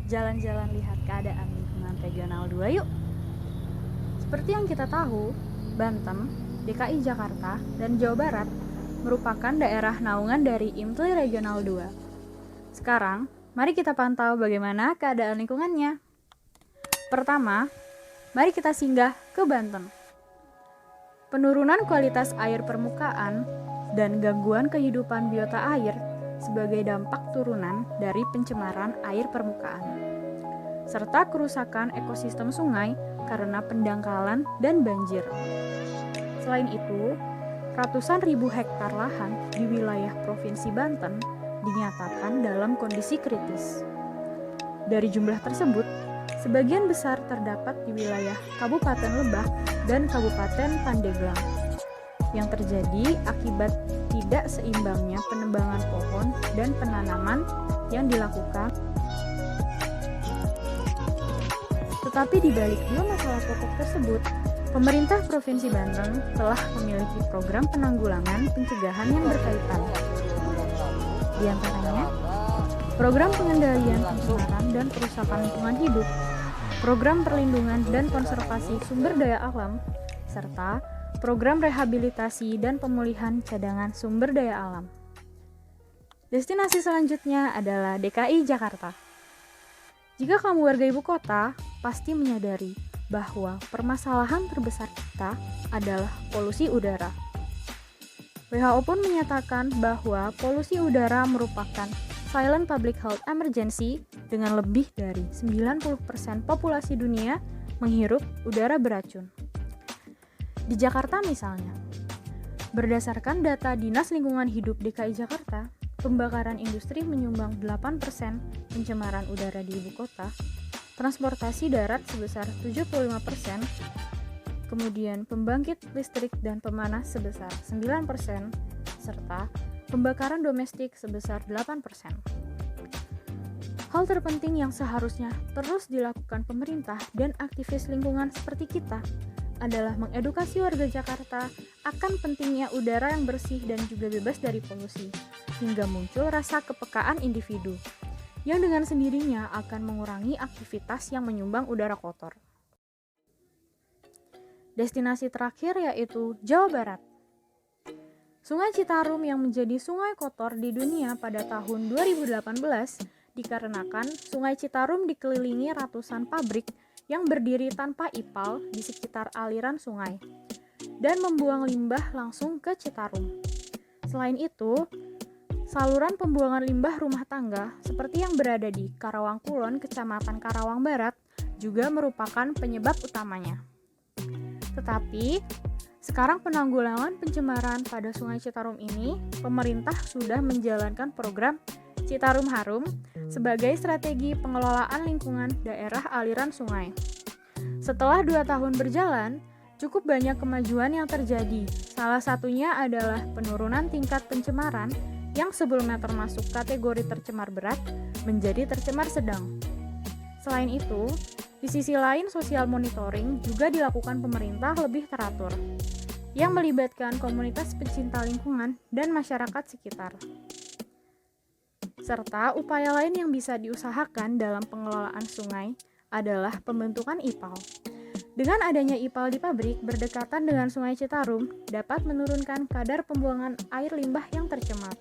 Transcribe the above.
jalan-jalan lihat keadaan lingkungan regional 2 yuk. Seperti yang kita tahu, Banten, DKI Jakarta, dan Jawa Barat merupakan daerah naungan dari IMTLI Regional 2. Sekarang, mari kita pantau bagaimana keadaan lingkungannya. Pertama, mari kita singgah ke Banten. Penurunan kualitas air permukaan dan gangguan kehidupan biota air sebagai dampak turunan dari pencemaran air permukaan, serta kerusakan ekosistem sungai karena pendangkalan dan banjir. Selain itu, ratusan ribu hektar lahan di wilayah Provinsi Banten dinyatakan dalam kondisi kritis. Dari jumlah tersebut, sebagian besar terdapat di wilayah Kabupaten Lebak dan Kabupaten Pandeglang, yang terjadi akibat tidak seimbangnya penebangan pohon dan penanaman yang dilakukan. Tetapi di balik dua masalah pokok tersebut, pemerintah Provinsi Banten telah memiliki program penanggulangan pencegahan yang berkaitan. Di antaranya, program pengendalian pencemaran dan kerusakan lingkungan hidup, program perlindungan dan konservasi sumber daya alam, serta program rehabilitasi dan pemulihan cadangan sumber daya alam. Destinasi selanjutnya adalah DKI Jakarta. Jika kamu warga ibu kota, pasti menyadari bahwa permasalahan terbesar kita adalah polusi udara. WHO pun menyatakan bahwa polusi udara merupakan silent public health emergency dengan lebih dari 90% populasi dunia menghirup udara beracun. Di Jakarta misalnya, berdasarkan data Dinas Lingkungan Hidup DKI Jakarta, pembakaran industri menyumbang 8% pencemaran udara di ibu kota, transportasi darat sebesar 75%, kemudian pembangkit listrik dan pemanas sebesar 9%, serta pembakaran domestik sebesar 8%. Hal terpenting yang seharusnya terus dilakukan pemerintah dan aktivis lingkungan seperti kita adalah mengedukasi warga Jakarta akan pentingnya udara yang bersih dan juga bebas dari polusi, hingga muncul rasa kepekaan individu, yang dengan sendirinya akan mengurangi aktivitas yang menyumbang udara kotor. Destinasi terakhir yaitu Jawa Barat. Sungai Citarum yang menjadi sungai kotor di dunia pada tahun 2018 dikarenakan Sungai Citarum dikelilingi ratusan pabrik yang berdiri tanpa ipal di sekitar aliran sungai dan membuang limbah langsung ke Citarum. Selain itu, saluran pembuangan limbah rumah tangga seperti yang berada di Karawang Kulon, Kecamatan Karawang Barat juga merupakan penyebab utamanya. Tetapi, sekarang penanggulangan pencemaran pada Sungai Citarum ini, pemerintah sudah menjalankan program Citarum Harum sebagai strategi pengelolaan lingkungan daerah aliran sungai. Setelah 2 tahun berjalan, cukup banyak kemajuan yang terjadi. Salah satunya adalah penurunan tingkat pencemaran yang sebelumnya termasuk kategori tercemar berat menjadi tercemar sedang. Selain itu, di sisi lain sosial monitoring juga dilakukan pemerintah lebih teratur, yang melibatkan komunitas pecinta lingkungan dan masyarakat sekitar. Serta upaya lain yang bisa diusahakan dalam pengelolaan sungai adalah pembentukan IPAL. Dengan adanya IPAL di pabrik berdekatan dengan Sungai Citarum dapat menurunkan kadar pembuangan air limbah yang tercemar.